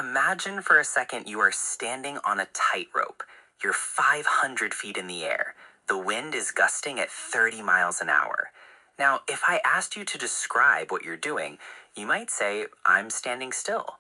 Imagine for a second you are standing on a tightrope. You're 500 feet in the air. The wind is gusting at 30 miles an hour. Now, if I asked you to describe what you're doing, you might say, I'm standing still.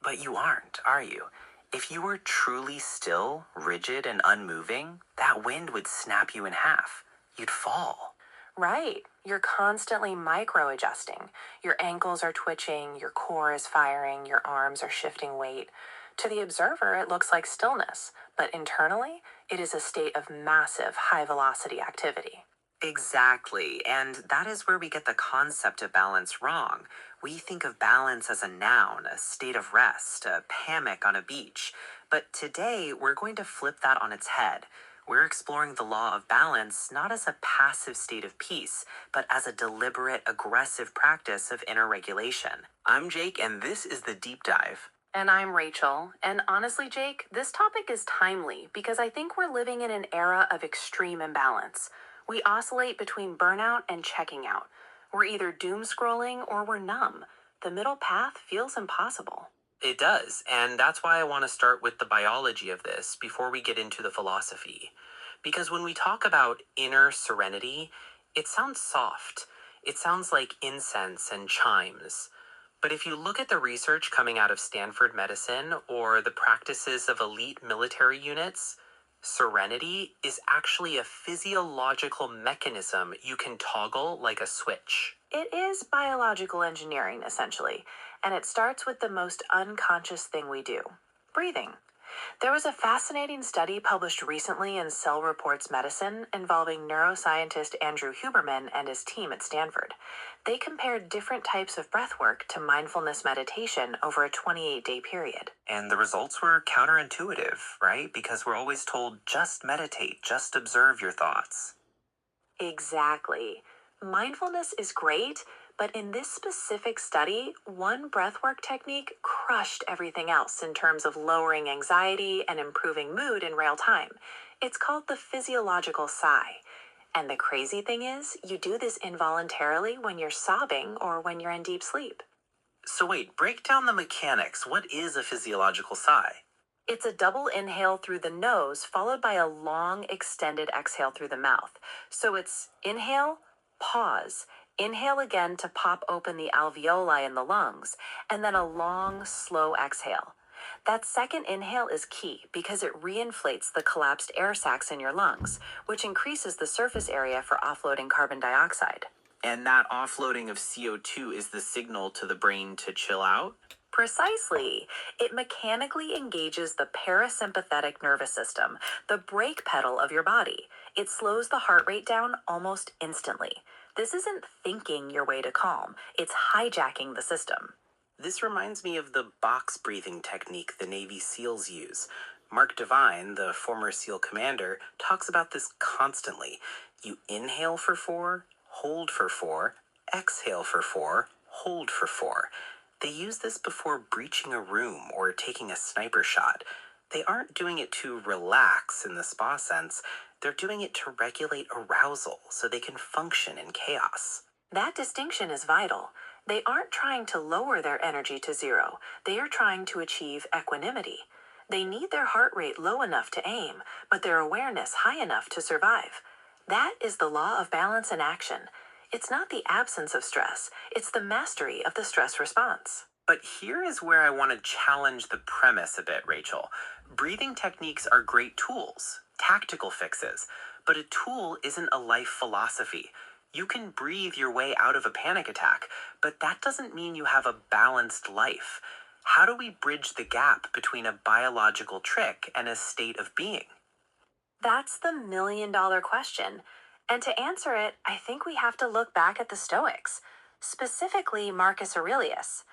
But you aren't, are you? If you were truly still, rigid, and unmoving, that wind would snap you in half. You'd fall. Right. You're constantly micro-adjusting. Your ankles are twitching, your core is firing, your arms are shifting weight. To the observer, it looks like stillness, but internally, it is a state of massive high-velocity activity. Exactly, and that is where we get the concept of balance wrong. We think of balance as a noun, a state of rest, a hammock on a beach. But today, we're going to flip that on its head. We're exploring the law of balance not as a passive state of peace, but as a deliberate, aggressive practice of inner regulation. I'm Jake, and this is the Deep Dive. And I'm Rachel, and honestly, Jake, this topic is timely because I think we're living in an era of extreme imbalance. We oscillate between burnout and checking out. We're either doom scrolling or we're numb. The middle path feels impossible. It does, and that's why I want to start with the biology of this before we get into the philosophy. Because when we talk about inner serenity, it sounds soft. It sounds like incense and chimes. But if you look at the research coming out of Stanford Medicine or the practices of elite military units, serenity is actually a physiological mechanism you can toggle like a switch. It is biological engineering, essentially, and it starts with the most unconscious thing we do, breathing. There was a fascinating study published recently in Cell Reports Medicine involving neuroscientist Andrew Huberman and his team at Stanford. They compared different types of breath work to mindfulness meditation over a 28-day period. And the results were counterintuitive, right? Because we're always told, just meditate, just observe your thoughts. Exactly. Mindfulness is great, but in this specific study, one breathwork technique crushed everything else in terms of lowering anxiety and improving mood in real time. It's called the physiological sigh. And the crazy thing is, you do this involuntarily when you're sobbing or when you're in deep sleep. So wait, break down the mechanics. What is a physiological sigh? It's a double inhale through the nose followed by a long extended exhale through the mouth. So it's inhale, pause, inhale again to pop open the alveoli in the lungs, and then a long, slow exhale. That second inhale is key because it reinflates the collapsed air sacs in your lungs, which increases the surface area for offloading carbon dioxide. And that offloading of CO2 is the signal to the brain to chill out? Precisely. It mechanically engages the parasympathetic nervous system, the brake pedal of your body. It slows the heart rate down almost instantly. This isn't thinking your way to calm, it's hijacking the system. This reminds me of the box breathing technique the Navy SEALs use. Mark Devine, the former SEAL commander, talks about this constantly. You inhale for 4, hold for 4, exhale for 4, hold for 4. They use this before breaching a room or taking a sniper shot. They aren't doing it to relax in the spa sense. They're doing it to regulate arousal so they can function in chaos. That distinction is vital. They aren't trying to lower their energy to zero. They are trying to achieve equanimity. They need their heart rate low enough to aim, but their awareness high enough to survive. That is the law of balance in action. It's not the absence of stress, it's the mastery of the stress response. But here is where I want to challenge the premise a bit, Rachel. Breathing techniques are great tools, tactical fixes, but a tool isn't a life philosophy. You can breathe your way out of a panic attack, but that doesn't mean you have a balanced life. How do we bridge the gap between a biological trick and a state of being? That's the million-dollar question. And to answer it, I think we have to look back at the Stoics, specifically Marcus Aurelius.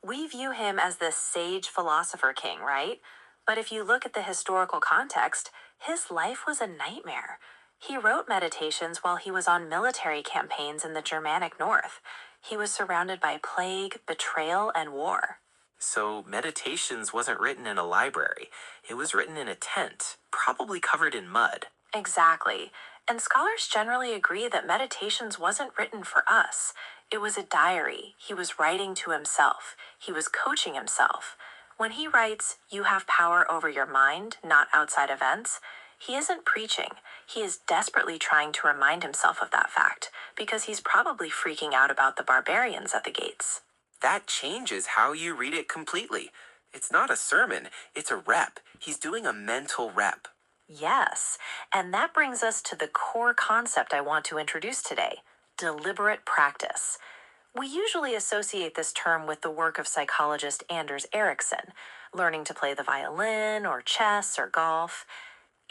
We view him as the sage philosopher king, right? But if you look at the historical context, his life was a nightmare. He wrote meditations while he was on military campaigns in the Germanic North. He was surrounded by plague, betrayal, and war. So Meditations wasn't written in a library. It was written in a tent, probably covered in mud. Exactly. And scholars generally agree that Meditations wasn't written for us. It was a diary. He was writing to himself. He was coaching himself. When he writes, "You have power over your mind, not outside events," he isn't preaching. He is desperately trying to remind himself of that fact, because he's probably freaking out about the barbarians at the gates. That changes how you read it completely. It's not a sermon, it's a rep. He's doing a mental rep. Yes, and that brings us to the core concept I want to introduce today: deliberate practice. We usually associate this term with the work of psychologist Anders Ericsson, learning to play the violin or chess or golf.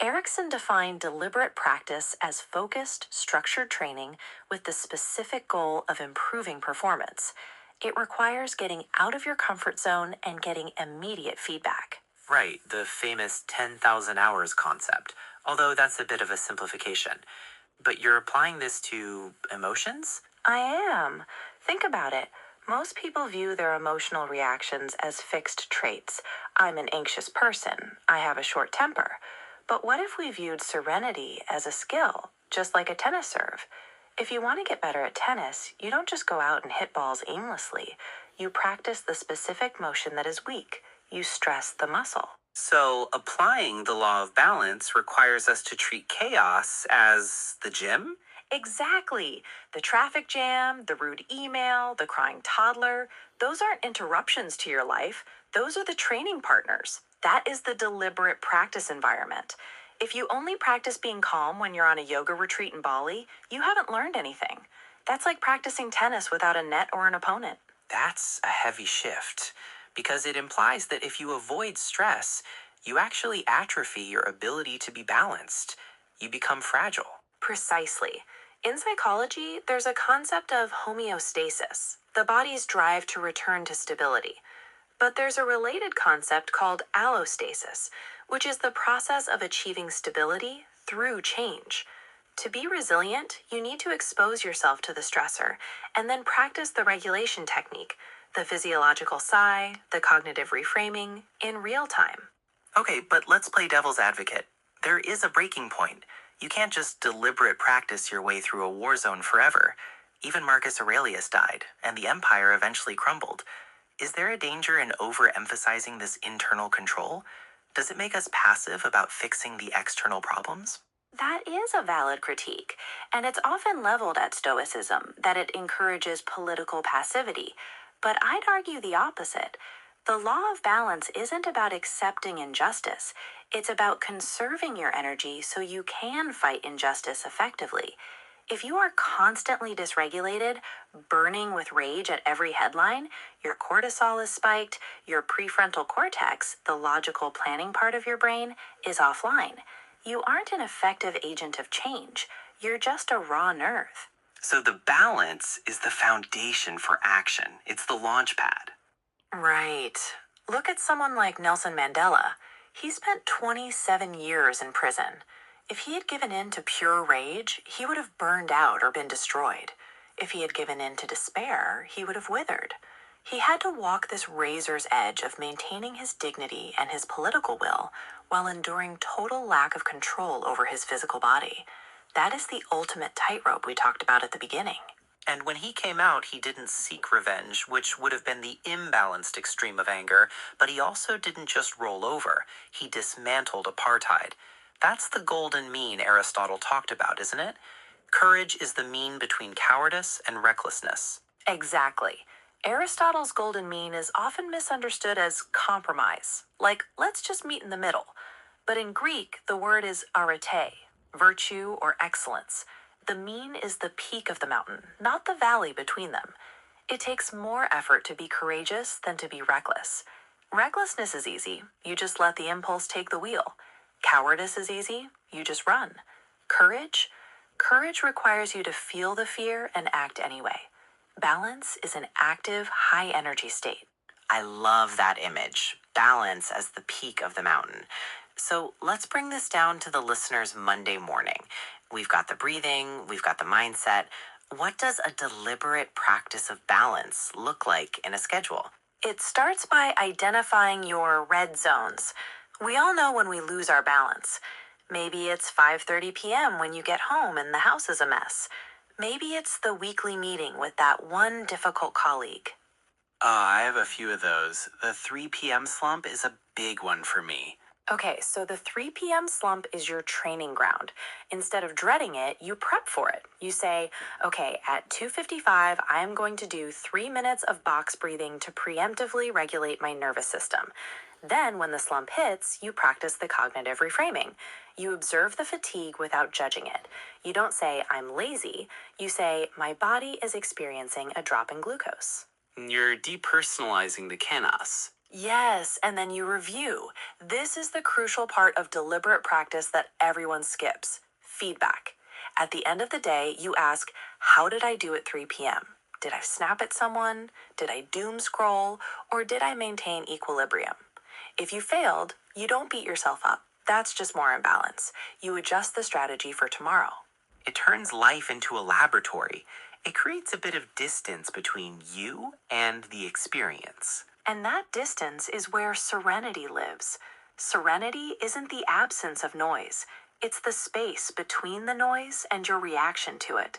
Ericsson defined deliberate practice as focused, structured training with the specific goal of improving performance. It requires getting out of your comfort zone and getting immediate feedback. Right, the famous 10,000 hours concept, although that's a bit of a simplification. But you're applying this to emotions? I am. Think about it. Most people view their emotional reactions as fixed traits. I'm an anxious person. I have a short temper. But what if we viewed serenity as a skill, just like a tennis serve? If you want to get better at tennis, you don't just go out and hit balls aimlessly. You practice the specific motion that is weak. You stress the muscle. So, applying the law of balance requires us to treat chaos as the gym? Exactly. The traffic jam, the rude email, the crying toddler, those aren't interruptions to your life. Those are the training partners. That is the deliberate practice environment. If you only practice being calm when you're on a yoga retreat in Bali, you haven't learned anything. That's like practicing tennis without a net or an opponent. That's a heavy shift, because it implies that if you avoid stress, you actually atrophy your ability to be balanced. You become fragile. Precisely. In psychology, there's a concept of homeostasis, the body's drive to return to stability. But there's a related concept called allostasis, which is the process of achieving stability through change. To be resilient, you need to expose yourself to the stressor and then practice the regulation technique, the physiological sigh, the cognitive reframing, in real time. Okay, but let's play devil's advocate. There is a breaking point. You can't just deliberate practice your way through a war zone forever. Even Marcus Aurelius died, and the empire eventually crumbled. Is there a danger in overemphasizing this internal control? Does it make us passive about fixing the external problems? That is a valid critique, and it's often leveled at Stoicism that it encourages political passivity. But I'd argue the opposite. The law of balance isn't about accepting injustice, it's about conserving your energy so you can fight injustice effectively. If you are constantly dysregulated, burning with rage at every headline, your cortisol is spiked, your prefrontal cortex, the logical planning part of your brain, is offline. You aren't an effective agent of change. You're just a raw nerve. So the balance is the foundation for action. It's the launch pad. Right. Look at someone like Nelson Mandela. He spent 27 years in prison. If he had given in to pure rage, he would have burned out or been destroyed. If he had given in to despair, he would have withered. He had to walk this razor's edge of maintaining his dignity and his political will while enduring total lack of control over his physical body. That is the ultimate tightrope we talked about at the beginning. And when he came out, he didn't seek revenge, which would have been the imbalanced extreme of anger, but he also didn't just roll over. He dismantled apartheid. That's the golden mean Aristotle talked about, isn't it? Courage is the mean between cowardice and recklessness. Exactly. Aristotle's golden mean is often misunderstood as compromise, like let's just meet in the middle. But in Greek, the word is arete, virtue or excellence. The mean is the peak of the mountain, not the valley between them. It takes more effort to be courageous than to be reckless. Recklessness is easy. You just let the impulse take the wheel. Cowardice is easy. You just run. Courage? Courage requires you to feel the fear and act anyway. Balance is an active, high-energy state. I love that image. Balance as the peak of the mountain. So let's bring this down to the listener's Monday morning. We've got the breathing, we've got the mindset. What does a deliberate practice of balance look like in a schedule? It starts by identifying your red zones. We all know when we lose our balance. Maybe it's 5:30 p.m. when you get home and the house is a mess. Maybe it's the weekly meeting with that one difficult colleague. I have a few of those. The 3 p.m. slump is a big one for me. Okay, so the 3 p.m. slump is your training ground. Instead of dreading it, you prep for it. You say, okay, at 2:55, I'm going to do 3 minutes of box breathing to preemptively regulate my nervous system. Then, when the slump hits, you practice the cognitive reframing. You observe the fatigue without judging it. You don't say, I'm lazy. You say, my body is experiencing a drop in glucose. You're depersonalizing the chaos. Yes, and then you review. This is the crucial part of deliberate practice that everyone skips feedback. At the end of the day, you ask, how did I do at 3 p.m.? Did I snap at someone? Did I doom scroll? Or did I maintain equilibrium? If you failed, you don't beat yourself up. That's just more imbalance. You adjust the strategy for tomorrow. It turns life into a laboratory. It creates a bit of distance between you and the experience. And that distance is where serenity lives. Serenity isn't the absence of noise, it's the space between the noise and your reaction to it.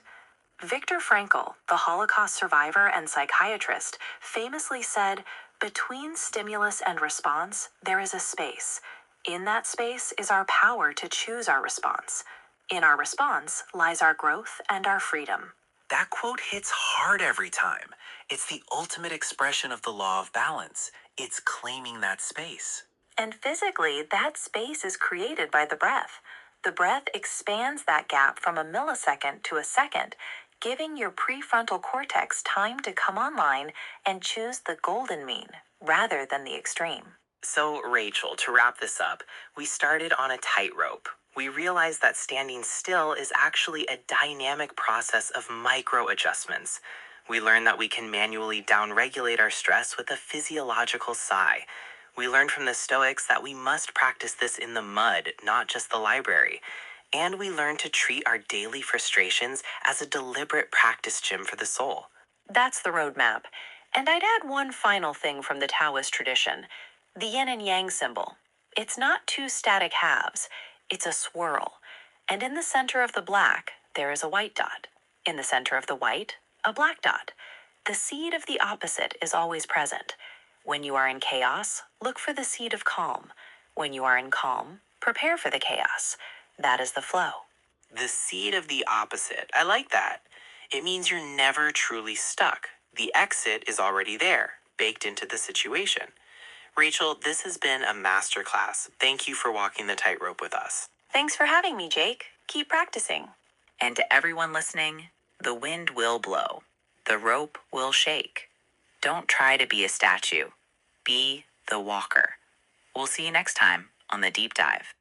Viktor Frankl, the Holocaust survivor and psychiatrist, famously said, between stimulus and response, there is a space. In that space is our power to choose our response. In our response lies our growth and our freedom. That quote hits hard every time. It's the ultimate expression of the law of balance. It's claiming that space. And physically, that space is created by the breath. The breath expands that gap from a millisecond to a second, giving your prefrontal cortex time to come online and choose the golden mean rather than the extreme. So, Rachel, to wrap this up, we started on a tightrope. We realized that standing still is actually a dynamic process of micro adjustments. We learned that we can manually downregulate our stress with a physiological sigh. We learned from the Stoics that we must practice this in the mud, not just the library. And we learned to treat our daily frustrations as a deliberate practice gym for the soul. That's the roadmap. And I'd add one final thing from the Taoist tradition the yin and yang symbol. It's not two static halves, it's a swirl. And in the center of the black, there is a white dot. In the center of the white, a black dot. The seed of the opposite is always present. When you are in chaos, look for the seed of calm. When you are in calm, prepare for the chaos. That is the flow. The seed of the opposite. I like that. It means you're never truly stuck. The exit is already there, baked into the situation. Rachel, this has been a masterclass. Thank you for walking the tightrope with us. Thanks for having me, Jake. Keep practicing. And to everyone listening, the wind will blow. The rope will shake. Don't try to be a statue. Be the walker. We'll see you next time on The Deep Dive.